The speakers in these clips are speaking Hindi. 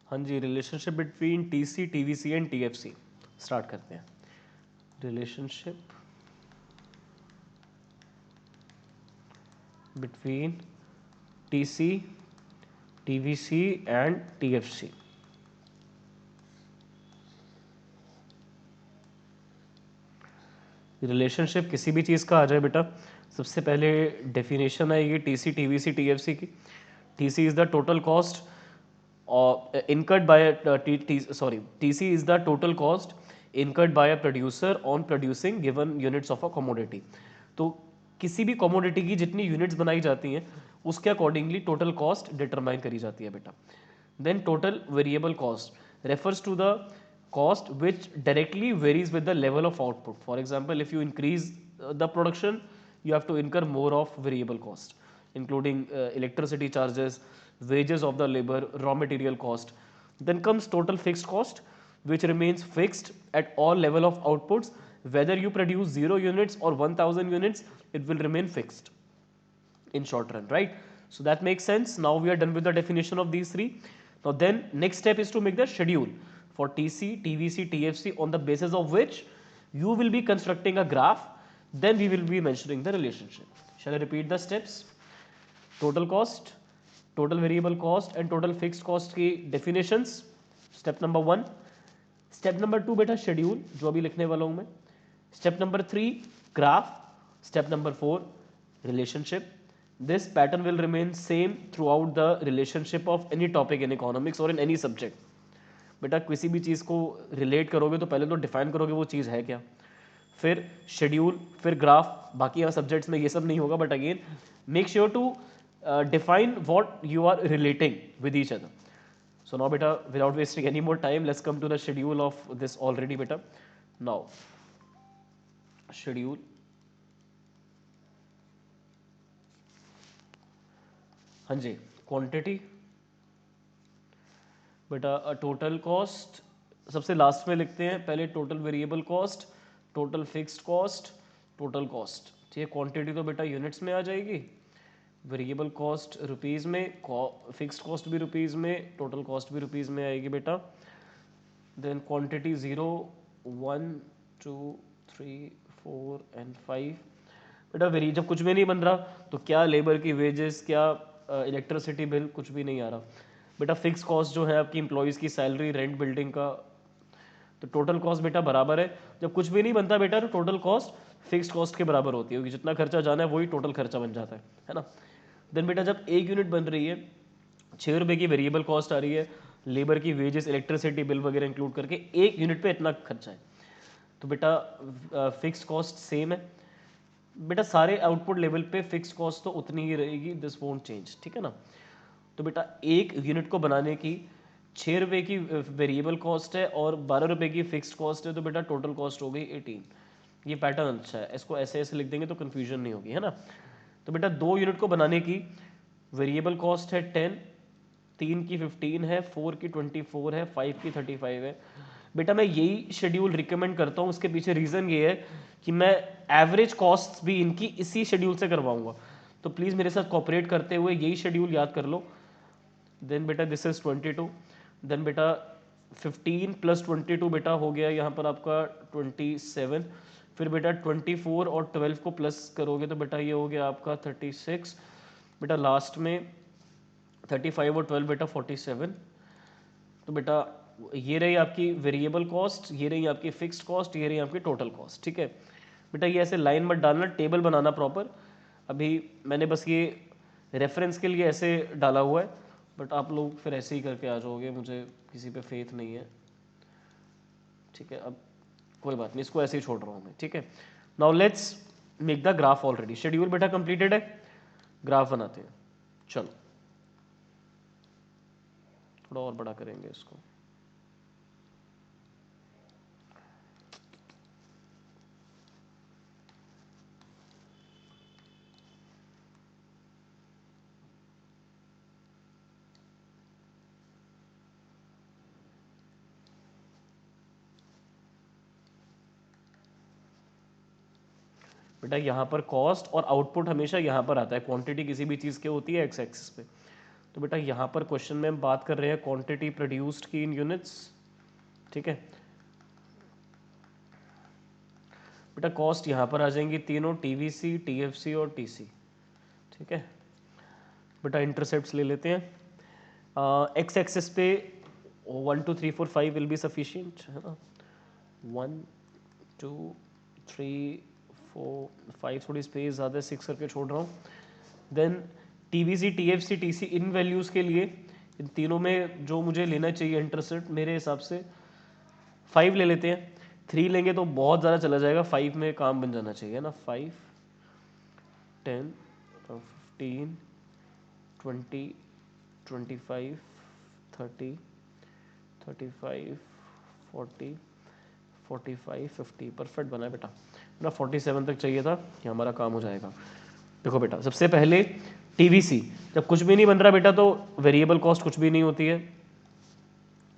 हाँ जी, relationship between TC, TVC and TFC start करते हैं। Relationship between TC, TVC and TFC. Relationship किसी भी चीज़ का आ जाए बेटा, सबसे पहले डेफिनेशन आएगी टीसी, टीवीसी, टीएफसी की। TC is the total cost incurred by TC is the total cost incurred by a producer on producing given units of a commodity। तो किसी भी कमोडिटी की जितनी यूनिट्स बनाई जाती हैं उसके अकॉर्डिंगली टोटल कॉस्ट डिटरमाइन करी जाती है बेटा। Then total variable cost refers to the cost which directly varies with the level of output. For example, if you increase the production, you have to incur more of variable cost, including electricity charges, wages of the labor, raw material cost. Then comes total fixed cost, which remains fixed at all level of outputs. Whether you produce 0 units or 1000 units, it will remain fixed in short run, right? So that makes sense. Now we are done with the definition of these three. Now then next step is to make the schedule for TC, TVC, TFC, on the basis of which you will be constructing a graph. Then we will be mentioning the relationship. Shall I repeat the steps? Total cost, total variable cost and total fixed cost की definitions. Step number 1. Step number 2 बेटा schedule जो अभी लिखने वाला हूँ मैं. Step number 3 graph. Step number 4 relationship. This pattern will remain same throughout the relationship of any topic in economics or in any subject. बेटा किसी भी चीज़ को रिलेट करोगे तो पहले तो डिफाइन करोगे वो चीज़ है क्या, फिर शेड्यूल, फिर ग्राफ। बाकी यहाँ सब्जेक्ट्स में ये सब नहीं होगा, but again make sure to define what you are relating with each other. So now beta, without wasting any more time, let's come to the schedule of this already beta. Now schedule, हाँ जी, क्वांटिटी बेटा, टोटल कॉस्ट सबसे लास्ट में लिखते हैं, पहले total variable cost, total fixed cost, total cost. ठीक है, क्वांटिटी तो बेटा यूनिट्स में आ जाएगी, वेरिएबल कॉस्ट रुपीज़ में, फिक्स्ड कॉस्ट भी रुपीज़ में, टोटल कॉस्ट भी रुपीज़ में आएगी बेटा। देन क्वांटिटी 0, 1, 2, 3, 4 एंड 5 बेटा। वेरी जब कुछ भी नहीं बन रहा तो क्या लेबर की वेजेस, क्या इलेक्ट्रिसिटी बिल, कुछ भी नहीं आ रहा बेटा। फिक्स कॉस्ट जो है आपकी एम्प्लॉयज़ की सैलरी, रेंट, बिल्डिंग का, तो टोटल कॉस्ट बेटा बराबर है। जब कुछ भी नहीं बनता बेटा तो टोटल कॉस्ट फिक्स्ड कॉस्ट के बराबर होती है, क्योंकि जितना खर्चा जाना है वही टोटल खर्चा बन जाता है ना। देन बेटा जब एक यूनिट बन रही है, 6 रुपये की वेरिएबल कॉस्ट आ रही है, लेबर की वेजेस, इलेक्ट्रिसिटी बिल वगैरह इंक्लूड करके एक यूनिट पे इतना खर्चा है, तो बेटा फिक्स कॉस्ट सेम है बेटा। सारे आउटपुट लेवल पे फिक्स कॉस्ट तो उतनी ही रहेगी, दिस वोंट चेंज, ठीक है ना। तो बेटा एक यूनिट को बनाने की 6 रुपये की वेरिएबल कॉस्ट है और 12 रुपये की फिक्स्ड कॉस्ट है, तो बेटा टोटल कॉस्ट हो गई 18। ये पैटर्न अच्छा है, इसको ऐसे ऐसे लिख देंगे तो कन्फ्यूजन नहीं होगी, है ना। तो बेटा 2 यूनिट को बनाने की वेरिएबल कॉस्ट है 10, 3 की 15 है, 4 की 24 है, 5 की 35 है बेटा। मैं यही शेड्यूल रिकमेंड करता हूँ, उसके पीछे रीज़न ये है कि मैं एवरेज कॉस्ट भी इनकी इसी शेड्यूल से करवाऊंगा, तो प्लीज़ मेरे साथ कॉपरेट करते हुए यही शेड्यूल याद कर लो। देन बेटा दिस इज 22, देन बेटा 15 प्लस 22 बेटा हो गया यहाँ पर आपका 27, फिर बेटा 24 और 12 को प्लस करोगे तो बेटा ये हो गया आपका 36 बेटा, लास्ट में 35 और 12 बेटा 47। तो बेटा ये रही आपकी वेरिएबल कॉस्ट, ये रही आपकी फिक्स्ड कॉस्ट, ये रही आपकी टोटल कॉस्ट, ठीक है बेटा। ये ऐसे लाइन मत डालना, टेबल बनाना प्रॉपर। अभी मैंने बस ये रेफरेंस के लिए ऐसे डाला हुआ है, बट आप लोग फिर ऐसे ही करके आ जाओगे, मुझे किसी पे फेथ नहीं है, ठीक है। अब कोई बात नहीं, इसको ऐसे ही छोड़ रहा हूँ मैं, ठीक है। Now let's make the graph already. Schedule बेटा कंप्लीटेड है, ग्राफ बनाते हैं। चलो थोड़ा और बड़ा करेंगे इसको। बेटा यहाँ पर कॉस्ट और आउटपुट हमेशा यहाँ पर आता है, क्वांटिटी किसी भी चीज़ की होती है एक्स एक्सिस पे, तो बेटा यहाँ पर क्वेश्चन में हम बात कर रहे हैं क्वांटिटी प्रोड्यूस्ड की इन यूनिट्स, ठीक है। बेटा कॉस्ट यहाँ पर आ जाएंगी तीनों, टीवीसी, टीएफसी और टीसी, ठीक है। बेटा इंटरसेप्ट्स ले लेते हैं। एक्स एक्सिस पे 1 2 3 4 5 विल बी सफिशिएंट, है ना। 1 2 3 4 5, थोड़ी स्पेस ज़्यादा, 6 करके छोड़ रहा हूँ। देन टीवीसी, टीएफसी, टीसी, इन वैल्यूज़ के लिए इन तीनों में जो मुझे लेना चाहिए इंटरसेप्ट, मेरे हिसाब से 5 ले लेते हैं। 3 लेंगे तो बहुत ज़्यादा चला जाएगा, 5 में काम बन जाना चाहिए ना। 5 10 15 20 25 30 35 40 45 50, परफेक्ट बना है बेटा ना। 47 तक चाहिए था, ये हमारा काम हो जाएगा। देखो बेटा सबसे पहले टीवीसी, जब कुछ भी नहीं बन रहा बेटा तो वेरिएबल कॉस्ट कुछ भी नहीं होती है,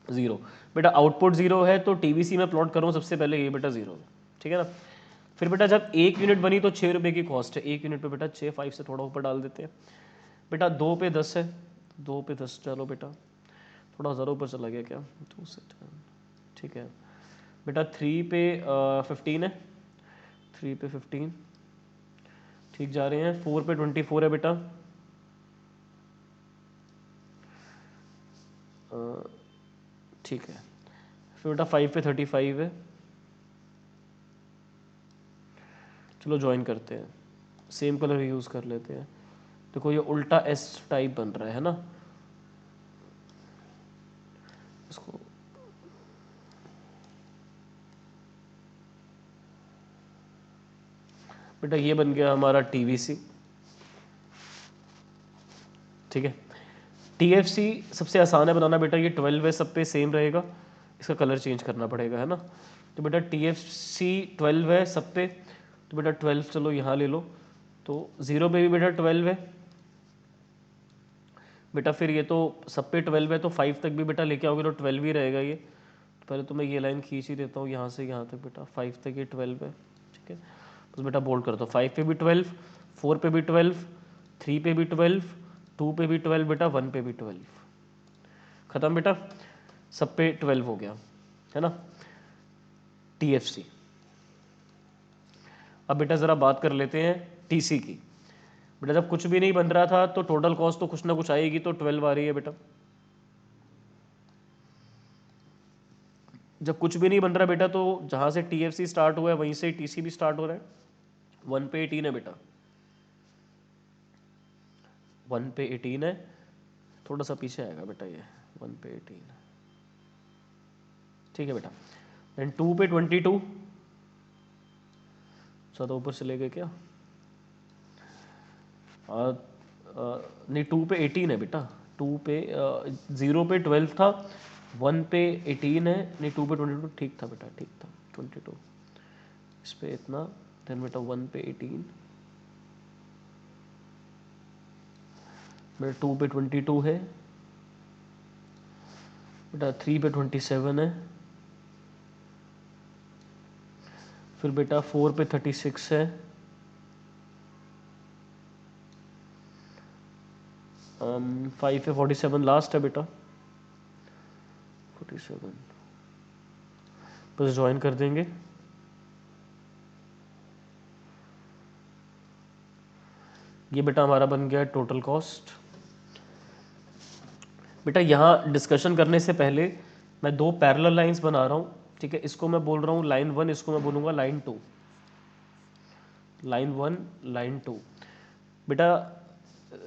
जीरो। बेटा आउटपुट जीरो है तो टीवीसी में प्लॉट करूँ सबसे पहले ये बेटा जीरो, ठीक है ना। फिर बेटा जब 1 यूनिट बनी तो 6 रुपये की कॉस्ट है, 1 यूनिट पे बेटा 6, 5 से थोड़ा ऊपर डाल देते हैं। बेटा 2 पे 10 है, 2 पे 10 चलो बेटा थोड़ा ज़रा ऊपर चला गया क्या, 2 से 10, ठीक है। बेटा 3 पे 15 है, 3 पे 15, ठीक जा रहे हैं। 4 पे 24 है बेटा, ठीक है। फिर बेटा 5 पे 35 है, चलो ज्वाइन करते हैं, सेम कलर यूज़ कर लेते हैं। देखो ये उल्टा एस टाइप बन रहा है ना, इसको बेटा ये बन गया हमारा टीवीसी, ठीक है। टीएफसी सबसे आसान है बनाना बेटा, ये 12 है, सब पे सेम रहेगा, इसका कलर चेंज करना पड़ेगा, है ना। तो बेटा टीएफसी 12 है सब पे, तो बेटा 12 चलो यहाँ ले लो, तो 0 पे भी बेटा 12 है बेटा। फिर ये तो सब पे 12 है तो 5 तक भी बेटा लेके आओगे तो 12 ही रहेगा ये। तो पहले तो मैं ये लाइन खींच ही देता हूँ यहाँ से यहाँ तक बेटा, 5 तक ये 12 है, ठीक है। बस बेटा बोल्ड कर दो, 5 पे भी 12, 4 पे भी 12, 3 पे भी 12, 2 पे भी 12 बेटा, 1 पे भी 12, खत्म बेटा, सब पे 12 हो गया, है ना। टीएफसी। अब बेटा ज़रा बात कर लेते हैं टीसी की। बेटा जब कुछ भी नहीं बन रहा था तो टोटल कॉस्ट तो कुछ ना कुछ आएगी, तो 12 आ रही है बेटा। जब कुछ भी नहीं बन रहा बेटा तो जहाँ से टीएफसी स्टार्ट हुआ है वहीं से टीसी भी स्टार्ट हो रहा है। 1 पे 18 है बेटा, 1 पे 18 है, थोड़ा सा पीछे आएगा बेटा ये, 1 पे 18, ठीक है बेटा। देन 2 पे 22, ज़्यादा ऊपर चले गए क्या, नहीं 2 पे 18 है बेटा, 2 पे 0 पे 12 था, 1 पे 18 है, नहीं 2 पे 22, ठीक था बेटा, ठीक था 22, इस पे इतना, देन बेटा 1 पे 18, बेटा 2 पे 22 है बेटा, 3 पे 27 है, फिर बेटा 4 पे 36 है, 5 पे 47 लास्ट है बेटा, 47, बस ज्वाइन कर देंगे। ये बेटा हमारा बन गया टोटल कॉस्ट। बेटा यहाँ डिस्कशन करने से पहले मैं 2 पैरेलल लाइंस बना रहा हूँ, ठीक है। इसको मैं बोल रहा हूँ लाइन 1, इसको मैं बोलूँगा लाइन 2, लाइन 1 लाइन 2। बेटा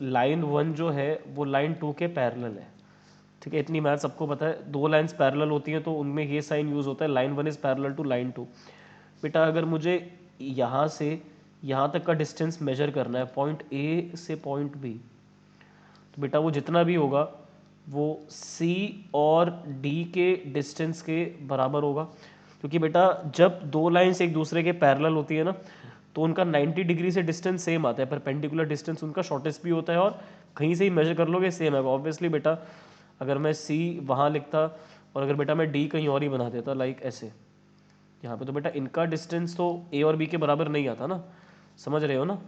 लाइन 1 जो है वो लाइन 2 के पैरेलल है, ठीक है। इतनी मैथ सबको पता है, 2 लाइंस पैरेलल होती हैं तो उनमें ये साइन यूज़ होता है, line 1 is parallel to line 2। बेटा अगर मुझे यहाँ से यहाँ तक का डिस्टेंस मेजर करना है, पॉइंट ए से पॉइंट बी, तो बेटा वो जितना भी होगा वो सी और डी के डिस्टेंस के बराबर होगा, क्योंकि बेटा जब 2 लाइंस एक दूसरे के पैरेलल होती है ना तो उनका 90 डिग्री से डिस्टेंस सेम आता है, परपेंडिकुलर डिस्टेंस उनका शॉर्टेस्ट भी होता है, और कहीं से ही मेजर कर लोगे सेम है ऑब्वियसली बेटा। अगर मैं सी वहाँ लिखता और अगर बेटा मैं डी कहीं और ही बना देता लाइक ऐसे यहाँ पे, तो बेटा इनका डिस्टेंस तो ए और बी के बराबर नहीं आता ना, समझ रहे हो ना।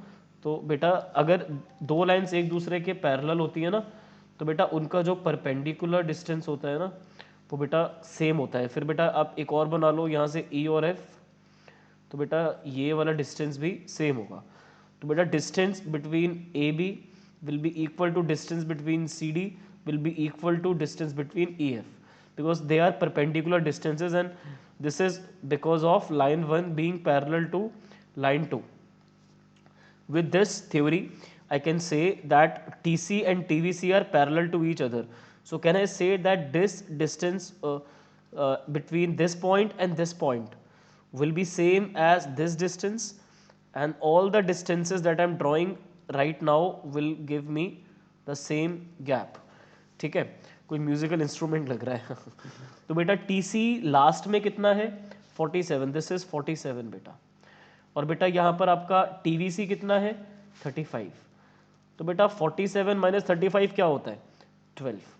तो बेटा अगर 2 लाइंस एक दूसरे के पैरेलल होती है ना तो बेटा उनका जो परपेंडिकुलर डिस्टेंस होता है ना वो बेटा सेम होता है। फिर बेटा आप एक और बना लो यहाँ से E और F, तो बेटा ये वाला डिस्टेंस भी सेम होगा। तो बेटा distance between A B will be equal to distance between C D will be equal to distance between E F, because they are perpendicular distances and this is because of line 1 being parallel to line 2. With this theory I can say that TC and TVC are parallel to each other. So can I say that this distance between this point and this point will be same as this distance, and all the distances that I am drawing right now will give me the same gap. ठीक है, कोई म्यूजिकल इंस्ट्रूमेंट लग रहा है तो बेटा TC लास्ट में कितना है 47, दिस इज 47 बेटा। और बेटा यहाँ पर आपका TVC कितना है 35, तो बेटा 47 माइनस 35 क्या होता है 12।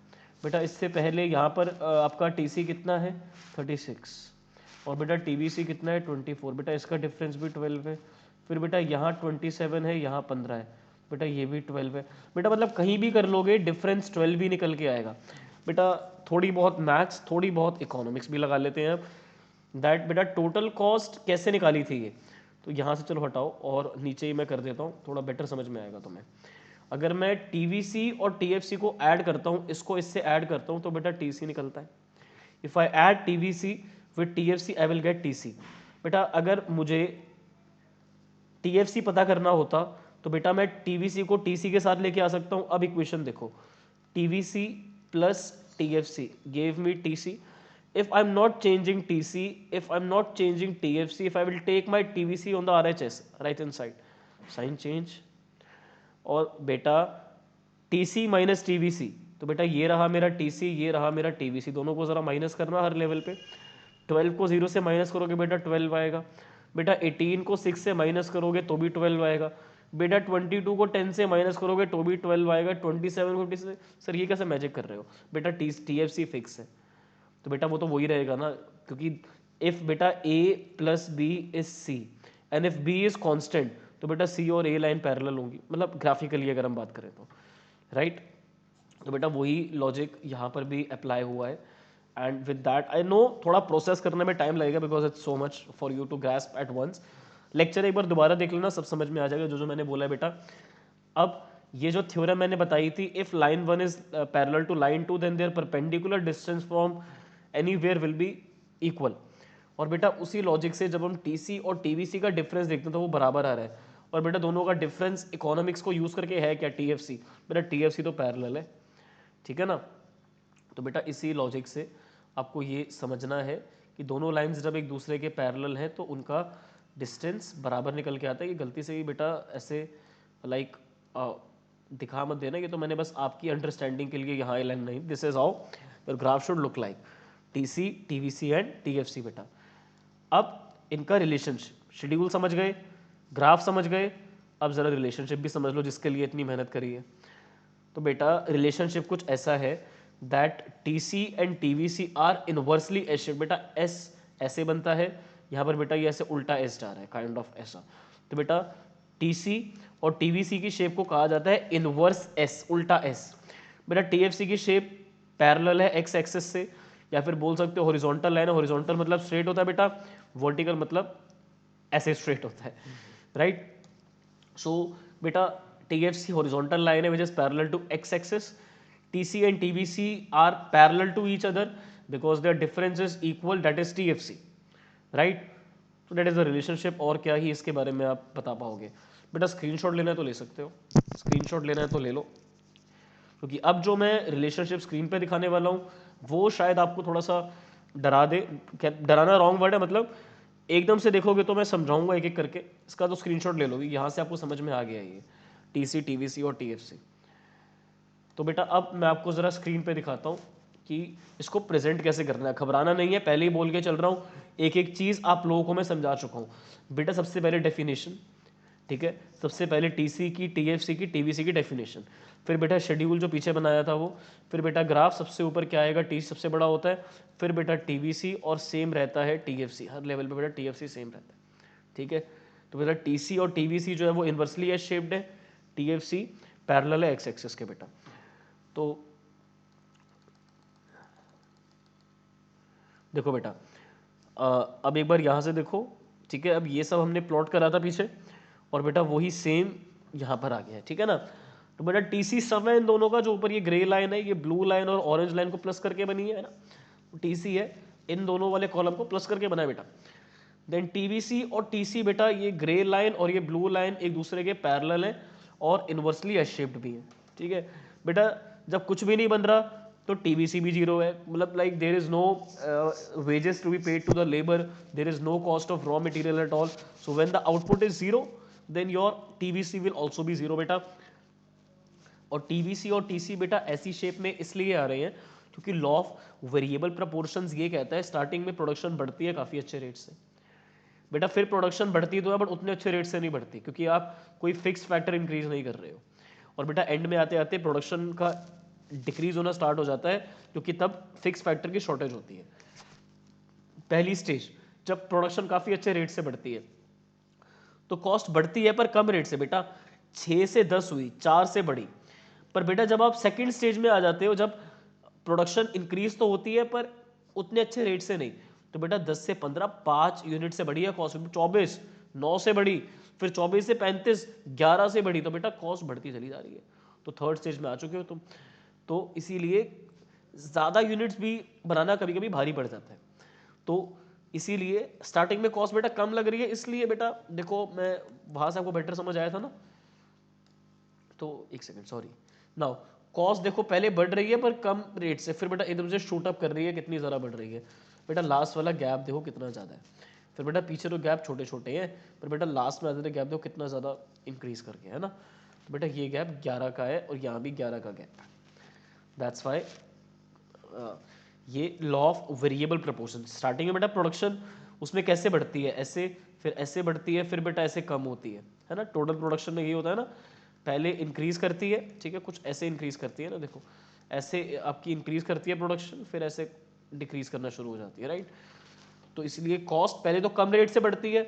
बेटा इससे पहले यहाँ पर आपका TC कितना है 36 और बेटा TVC कितना है 24, बेटा इसका डिफरेंस भी 12 है। फिर बेटा यहाँ 27 है, यहाँ 15 है, बेटा ये भी 12 है। बेटा मतलब कहीं भी कर लोगे डिफरेंस 12 ही निकल के आएगा। बेटा थोड़ी बहुत मैथ्स थोड़ी बहुत इकोनॉमिक्स भी लगा लेते हैं अब। दैट बेटा टोटल कॉस्ट कैसे निकाली थी ये, तो यहाँ से चलो हटाओ और नीचे ही मैं कर देता हूँ, थोड़ा बेटर समझ में आएगा तुम्हें। अगर मैं TVC और TFC को ऐड करता हूँ, इसको इससे ऐड करता हूँ, तो बेटा TC निकलता है। If I add TVC with TFC I will get TC। बेटा अगर मुझे TFC पता करना होता तो बेटा मैं TVC को TC के साथ लेके आ सकता हूँ। अब इक्वेशन देखो, TVC plus TFC gave me TC. If I'm not changing TC, if I'm not changing TFC, if I will take my TVC on the RHS right hand side, sign change, और बेटा TC माइनस TVC, तो बेटा ये रहा मेरा TC, ये रहा मेरा TVC, दोनों को जरा माइनस करना हर लेवल पे। 12 को 0 से माइनस करोगे बेटा 12 आएगा। बेटा 18 को 6 से माइनस करोगे तो भी 12 आएगा। बेटा 22 को 10 से माइनस करोगे तो भी 12 आएगा। 27 को 50 से, सर ये कैसे मैजिक कर रहे हो बेटा, TFC फिक्स है, तो बेटा वो तो वही रहेगा ना, क्योंकि इफ बेटा A plus B is C and if B is constant, तो बेटा C और A लाइन पैरेलल होंगी, मतलब ग्राफिकली अगर हम बात करें तो, राइट। तो बेटा वही लॉजिक यहाँ पर भी अप्लाई हुआ है। And with that I know थोड़ा प्रोसेस करने में टाइम लगेगा because it's so much for you to grasp at once. Lecture एक बार दोबारा देख लेना, सब समझ में आ जाएगा जो जो मैंने बोला है बेटा। अब ये जो थ्योरम मैंने बताई थी, if line 1 is parallel to line 2 then there perpendicular distance from anywhere will be equal. और बेटा उसी लॉजिक से जब हम TC और TVC का डिफरेंस देखते हैं तो वो बराबर आ रहा है। और बेटा दोनों का डिफरेंस इकोनॉमिक्स को यूज करके है क्या TFC, बेटा TFC तो पैरेलल है, ठीक है ना। तो बेटा इसी लॉजिक से आपको ये समझना है कि दोनों लाइंस जब एक दूसरे के पैरेलल हैं तो उनका डिस्टेंस बराबर निकल के आता है। ये गलती से भी बेटा ऐसे लाइक दिखा मत देना, ये तो मैंने बस आपकी अंडरस्टैंडिंग के लिए यहाँ लाइन नहीं, this is how your graph should look like, TC TVC and TFC बेटा। अब इनका रिलेशनशिप, शेड्यूल समझ गए, ग्राफ समझ गए, अब जरा रिलेशनशिप भी समझ लो जिसके लिए इतनी मेहनत करी है। तो बेटा रिलेशनशिप कुछ ऐसा है that TC and TVC are inversely S shape. बेटा S ऐसे बनता है, यहाँ पर बेटा ये ऐसे उल्टा S जा रहा है, काइंड ऑफ ऐसा। तो बेटा TC और TVC की शेप को कहा जाता है इनवर्स S, उल्टा S। बेटा TFC की शेप पैरेलल है X एक्सिस से, या फिर बोल सकते हो हॉरिजॉन्टल लाइन है। हॉरिजॉन्टल मतलब स्ट्रेट होता है बेटा, वर्टिकल मतलब ऐसे स्ट्रेट होता है, राइट। सो बेटा TFC horizontal line which is parallel to x axis, TC and TVC are parallel to each other because their difference is equal, that is TFC, right। so that is the relationship। और क्या ही इसके बारे में आप बता पाओगे बेटा। स्क्रीनशॉट लेना है तो ले सकते हो, स्क्रीनशॉट लेना है तो ले लो, क्योंकि अब जो मैं रिलेशनशिप स्क्रीन पे दिखाने वाला हूँ वो शायद आपको थोड़ा सा डरा दे। डराना रॉन्ग वर्ड है, मतलब एकदम से देखोगे तो मैं समझाऊंगा एक एक करके, इसका तो स्क्रीनशॉट ले लो, यहाँ से आपको समझ में आ गया ये TC TVC और TFC। तो बेटा अब मैं आपको ज़रा स्क्रीन पे दिखाता हूँ कि इसको प्रेजेंट कैसे करना है। घबराना नहीं है, पहले ही बोल के चल रहा हूँ, एक एक चीज़ आप लोगों को मैं समझा चुका हूँ। बेटा सबसे पहले डेफिनेशन, ठीक है, सबसे पहले TC की, TFC की, TVC की डेफिनेशन, फिर बेटा शेड्यूल जो पीछे बनाया था वो, फिर बेटा ग्राफ सबसे ऊपर क्या आएगा, TC सबसे बड़ा होता है, फिर बेटा TVC और सेम रहता है TFC, हर लेवल पे बेटा TFC सेम रहता है, ठीक है। तो बेटा TC और TVC जो है वो इन्वर्सली एस शेप्ड है, TFC पैरेलल है एक्स एक्सिस के बेटा। तो देखो बेटा, अब एक बार यहाँ से देखो, ठीक है। अब ये सब हमने प्लॉट करा था पीछे, और बेटा वही सेम यहाँ पर आ गया है, ठीक है ना। तो बेटा टी सी सम है इन दोनों का, जो ऊपर ये ग्रे लाइन है, ये ब्लू लाइन और ऑरेंज लाइन को प्लस करके बनी है ना, टी सी है, इन दोनों वाले कॉलम को प्लस करके बना है बेटा। देन टीवीसी और टीसी बेटा, ये ग्रे लाइन और ये ब्लू लाइन एक दूसरे के पैरेलल हैं और इन्वर्सली एस शेप्ड भी हैं, ठीक है बेटा। जब कुछ भी नहीं बन रहा तो टीवीसी भी जीरो है, मतलब like there is no wages to be paid to the labour, there is no cost of raw material at all, so when the output is zero then your TVC will also be zero बेटा। और टीवीसी और टीसी बेटा ऐसी शेप में इसलिए आ रहे हैं क्योंकि लॉ ऑफ वेरिएबल प्रपोर्शंस ये कहता है स्टार्टिंग में प्रोडक्शन बढ़ती है काफ़ी अच्छे रेट से बेटा, फिर प्रोडक्शन बढ़ती तो है बट उतने अच्छे रेट से नहीं बढ़ती, क्योंकि आप कोई फिक्स फैक्टर इंक्रीज नहीं कर रहे हो। और बेटा एंड में आते आते प्रोडक्शन का डिक्रीज होना स्टार्ट हो जाता है, क्योंकि तब फिक्स फैक्टर की शॉर्टेज होती है। पहली स्टेज जब प्रोडक्शन काफ़ी अच्छे रेट से बढ़ती है तो कॉस्ट बढ़ती है पर कम रेट से बेटा, 6 से 10 हुई, 4 से बढ़ी। पर बेटा जब आप सेकेंड स्टेज में आ जाते हो, जब प्रोडक्शन इंक्रीज तो होती है पर उतने अच्छे रेट से नहीं, तो बेटा 10 से 15, 5 यूनिट से बढ़ी है कॉस्ट, 24, 9 से बढ़ी, फिर 24 से 35, 11 से बढ़ी, तो बेटा कॉस्ट बढ़ती चली जा रही है। तो थर्ड स्टेज में आ चुके हो तुम। तो इसीलिए ज़्यादा यूनिट्स भी बनाना कभी कभी भारी पड़ जाता है। तो इसीलिए स्टार्टिंग में कॉस्ट बेटा कम लग रही है, इसलिए बेटा देखो, मैं वहाँ से आपको बेटर समझ आया था ना। तो एक सेकंड, सॉरी। नाउ कॉस्ट देखो पहले बढ़ रही है पर कम रेट से, फिर बेटा एकदम से शूट अप कर रही है, कितनी ज़्यादा बढ़ रही है बेटा, लास्ट वाला गैप देखो कितना ज़्यादा है। फिर बेटा पीछे तो गैप छोटे छोटे हैं, पर बेटा लास्ट में आते गैप देखो कितना ज़्यादा इंक्रीज करके, है ना। तो बेटा ये गैप 11 का है और यहाँ भी 11 का गैप है। दैट्स वाई ये law of variable proportion, starting में बेटा प्रोडक्शन उसमें कैसे बढ़ती है, ऐसे, फिर ऐसे बढ़ती है, फिर बेटा ऐसे कम होती है ना। टोटल प्रोडक्शन में ये होता है ना, पहले इंक्रीज करती है, ठीक है, कुछ ऐसे इंक्रीज करती है ना, देखो ऐसे आपकी इंक्रीज करती है प्रोडक्शन, फिर ऐसे डिक्रीज करना शुरू हो जाती है, राइट। तो इसलिए कॉस्ट पहले तो कम रेट से बढ़ती है,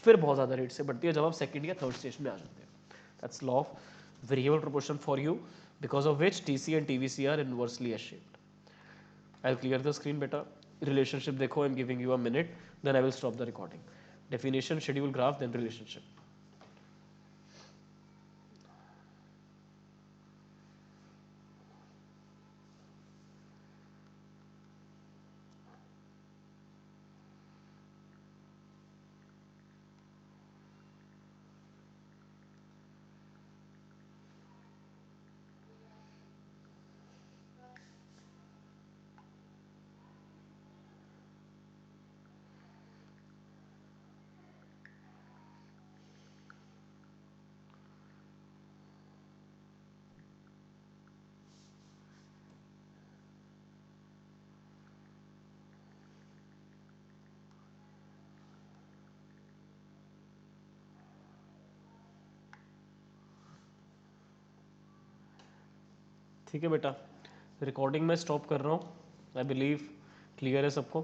फिर बहुत ज़्यादा रेट से बढ़ती है जब आप सेकंड या थर्ड स्टेज में आ जाते हैं। That's law of variable proportion for you, because of which TC and TVC are inversely S shaped. I'll clear the screen बेटा। relationship देखो, I'm giving you a minute, then I will stop the recording. Definition, schedule graph, then relationship. ठीक है बेटा, रिकॉर्डिंग में स्टॉप कर रहा हूँ। आई बिलीव क्लियर है सबको।